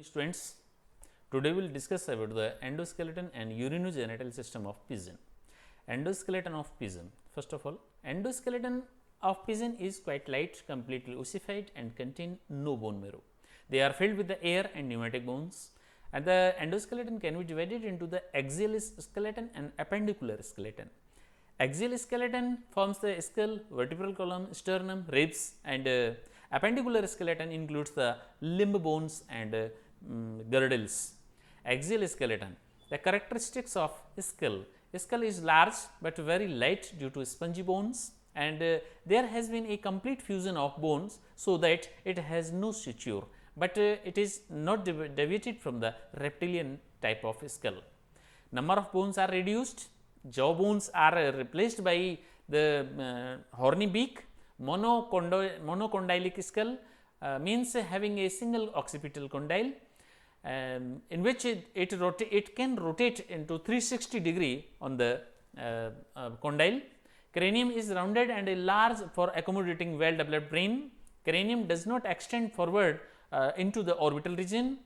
Students, today we will discuss about the endoskeleton and urinogenital system of pigeon. Endoskeleton of pigeon. First of all, endoskeleton of pigeon is quite light, completely ossified and contain no bone marrow. They are filled with the air and pneumatic bones, and the endoskeleton can be divided into the axial skeleton and appendicular skeleton. Axial skeleton forms the skull, vertebral column, sternum, ribs, and appendicular skeleton includes the limb bones and girdles. Axial skeleton. The characteristics of skull. Skull is large but very light due to spongy bones, and there has been a complete fusion of bones so that it has no suture, but it is not deviated from the reptilian type of skull. Number of bones are reduced. Jaw bones are replaced by the horny beak. Monocondylic skull means having a single occipital condyle, in which it can rotate into 360 degree on the condyle. Cranium is rounded and large for accommodating well developed brain. Cranium does not extend forward into the orbital region.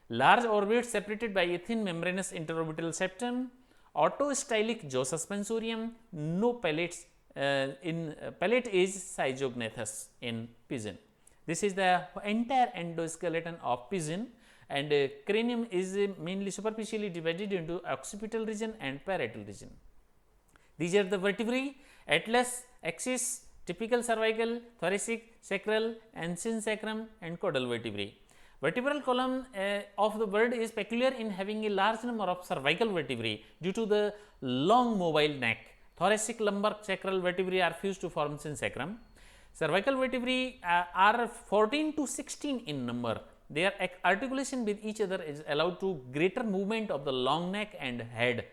Large orbit separated by a thin membranous interorbital septum. Autostylic jaw suspensorium. No palates. Palate is zygognathous in pigeon. This is the entire endoskeleton of pigeon, and cranium is mainly superficially divided into occipital region and parietal region. These are the vertebrae: atlas, axis, typical cervical, thoracic, sacral, and synsacrum, and caudal vertebrae. Vertebral column of the bird is peculiar in having a large number of cervical vertebrae due to the long mobile neck. Thoracic, lumbar, sacral vertebrae are fused to form synsacrum. Cervical vertebrae are 14 to 16 in number. Their articulation with each other is allowed to greater movement of the long neck and head.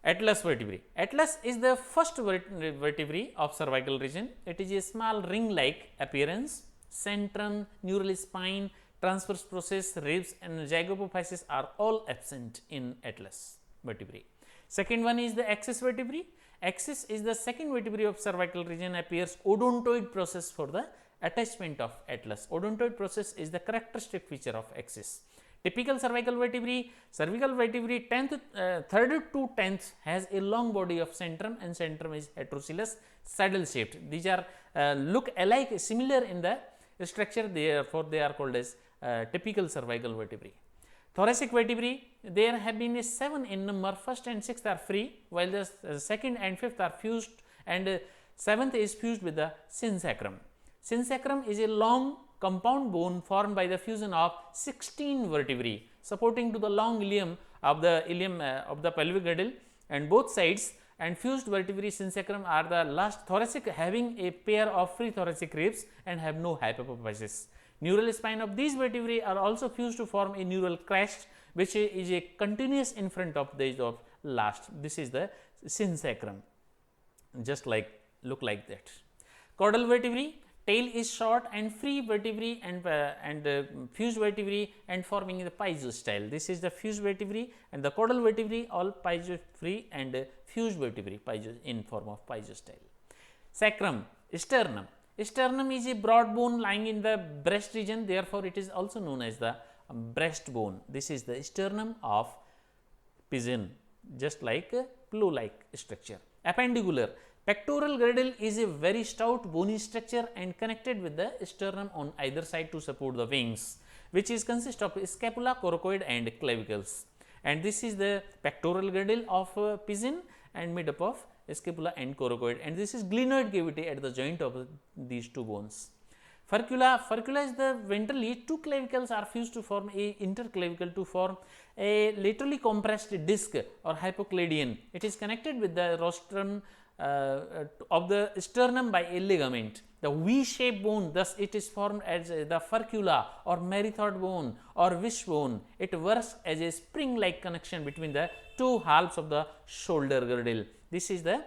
Atlas vertebrae. Atlas is the first vertebrae of cervical region. It is a small ring-like appearance. Centrum, neural spine, transverse process, ribs, and zygapophysis are all absent in atlas vertebrae. Second one is the axis vertebrae. Axis is the second vertebrae of cervical region, appears odontoid process for the attachment of atlas. Odontoid process is the characteristic feature of axis. Typical cervical vertebrae, 3rd to 10th has a long body of centrum, and centrum is heterocylous, saddle shaped. These are look alike, similar in the structure, therefore they are called as typical cervical vertebrae. Thoracic vertebrae, there have been 7 in number. First and 6th are free, while the 2nd and 5th are fused, and 7th is fused with the synsacrum. Synsacrum is a long compound bone formed by the fusion of 16 vertebrae supporting to the long ilium of the pelvic girdle and both sides, and fused vertebrae synsacrum are the last. Thoracic having a pair of free thoracic ribs and have no hypophysis. Neural spine of these vertebrae are also fused to form a neural crest, which is a continuous in front of the of last. This is the synsacrum, just like look like that. Caudal vertebrae, tail is short and free vertebrae and fused vertebrae and forming the pygiostyle. This is the fused vertebrae, and the caudal vertebrae all free and fused vertebrae in form of pygiostyle. Sacrum, sternum. Sternum is a broad bone lying in the breast region, therefore it is also known as the breastbone. This is the sternum of pigeon, just like a plow-like structure. Appendicular. Pectoral girdle is a very stout bony structure and connected with the sternum on either side to support the wings, which is consist of scapula, coracoid, and clavicles. And this is the pectoral girdle of pigeon and made up of scapula and coracoid, and this is glenoid cavity at the joint of these two bones. Furcula is the ventrally two clavicles are fused to form a interclavicle to form a laterally compressed disc or hypocleidion. It is connected with the rostrum of the sternum by a ligament. The V-shaped bone, thus it is formed as the furcula or merithod bone or wishbone. It works as a spring-like connection between the two halves of the shoulder girdle. This is the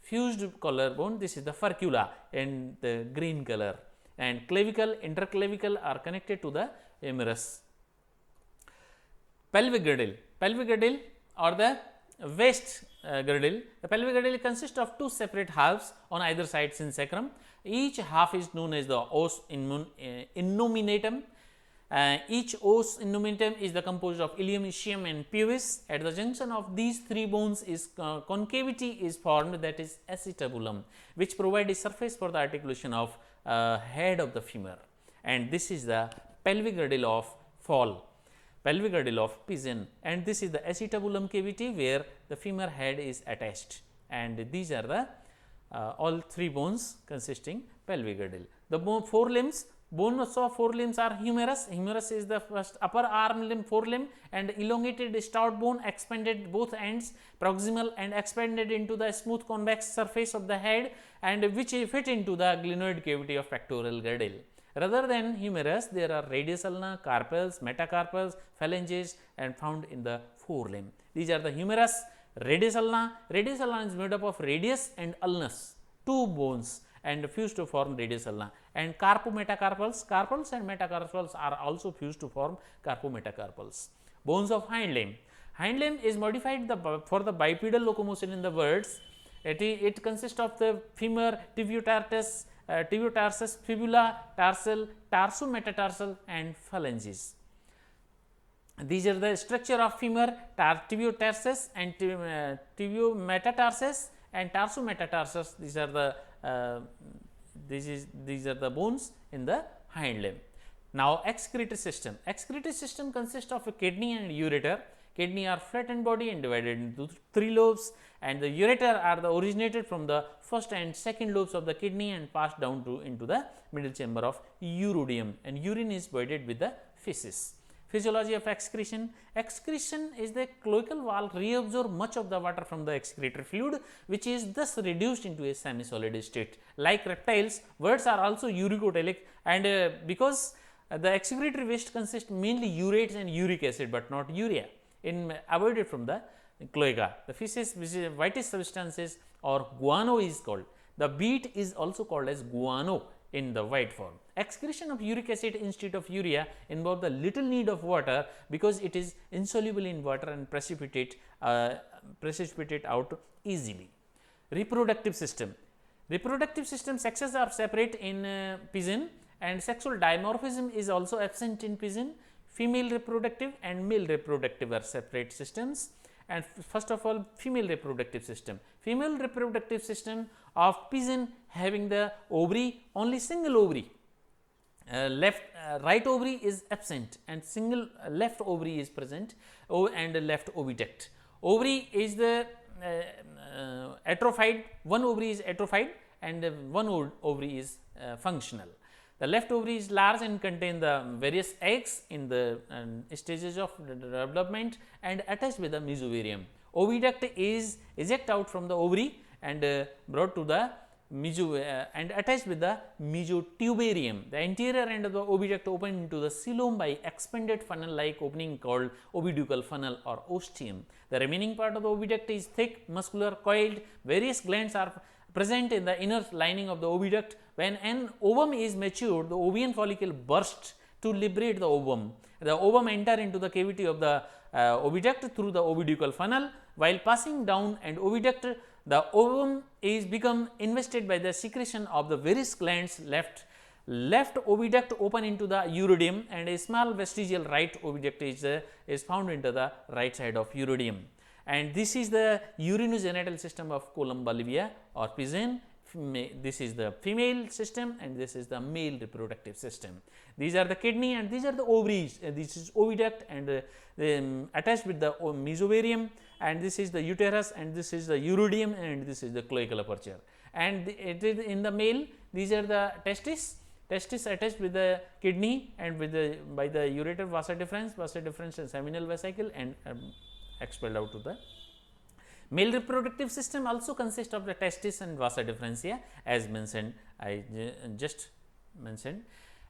fused collarbone, this is the furcula in the green color, and clavicle, interclavicle are connected to the humerus. Pelvic girdle or the waist girdle. The pelvic girdle consists of two separate halves on either side synsacrum. Each half is known as the os innominatum, Each os innumentum is the composed of ilium, ischium and pubis. At the junction of these three bones is concavity is formed, that is acetabulum, which provide a surface for the articulation of head of the femur, and this is the pelvic girdle of fall, pelvic girdle of pigeon, and this is the acetabulum cavity where the femur head is attached, and these are the all three bones consisting pelvic girdle. The forelimbs, bones of forelimbs are humerus. Humerus is the first upper arm limb, forelimb, and elongated stout bone expanded both ends, proximal and expanded into the smooth convex surface of the head, and which fit into the glenoid cavity of pectoral girdle. Rather than humerus, there are radius ulna, carpals, metacarpals, phalanges, and found in the forelimb. These are the humerus. Radius ulna. Radius ulna is made up of radius and ulnus, two bones, and fused to form radius ulna, and carpometacarpals, carpals and metacarpals are also fused to form carpometacarpals. Bones of hind limb. Hind limb is modified for the bipedal locomotion in the birds. It consists of the femur, tibiotarsus, fibula, tarsal, tarsometatarsal and phalanges. These are the structure of femur, tibiotarsus and tibiometatarsus and tarsometatarsals. These are the these are the bones in the hind limb. Now, excretory system. Excretory system consists of a kidney and ureter. Kidney are flattened body and divided into three lobes, and the ureter are the originated from the first and second lobes of the kidney and passed down to into the middle chamber of urodium, and urine is voided with the feces. Physiology of excretion. Excretion is the cloacal valve reabsorb much of the water from the excretory fluid, which is thus reduced into a semi-solid state. Like reptiles, birds are also uricotelic, and because the excretory waste consists mainly urates and uric acid, but not urea, in avoided from the cloaca. The feces, which is whitish substances or guano is called. The beet is also called as guano in the white form. Excretion of uric acid instead of urea involve the little need of water because it is insoluble in water and precipitate out easily. Reproductive system. Reproductive system, sexes are separate in pigeon, and sexual dimorphism is also absent in pigeon. Female reproductive and male reproductive are separate systems. And first of all, female reproductive system. Female reproductive system of pigeon having the ovary, only single ovary, right ovary is absent and single left ovary is present, and left oviduct. Ovary is the atrophied, one ovary is atrophied and one ovary is functional. The left ovary is large and contain the various eggs in the stages of development and attached with the mesovarium. Oviduct is eject out from the ovary and brought to the and attached with the mesotubarium. The anterior end of the oviduct open into the coelom by expanded funnel like opening called oviducal funnel or ostium. The remaining part of the oviduct is thick, muscular, coiled. Various glands are present in the inner lining of the oviduct. When an ovum is matured, the ovarian follicle bursts to liberate the ovum. The ovum enter into the cavity of the oviduct through the oviducal funnel. While passing down and oviduct, the ovum is become invested by the secretion of the various glands. Left oviduct open into the urodium, and a small vestigial right oviduct is found into the right side of urodium. And this is the urinogenital system of Columba livia or pigeon. This is the female system and this is the male reproductive system. These are the kidney and these are the ovaries. This is oviduct and attached with the mesovarium, and this is the uterus and this is the urodium and this is the cloacal aperture. And it is in the male, these are the testis attached with the kidney and with the by the ureter vasa deferens and seminal vesicle and expelled out to the male reproductive system. Also consists of the testis and vasa deferentia as mentioned, I just mentioned.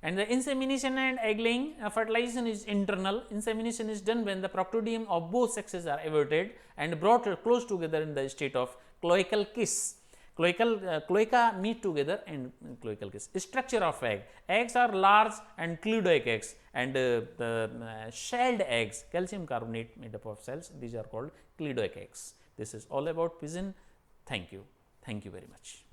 And the insemination and egg laying, fertilization is internal. Insemination is done when the proctodeum of both sexes are everted and brought close together in the state of cloacal kiss. Cloaca meet together and cloacal kiss. Structure of egg. Eggs are large and cludoic eggs, and the shelled eggs, calcium carbonate made up of cells, these are called cludoic eggs. This is all about pigeon. Thank you very much.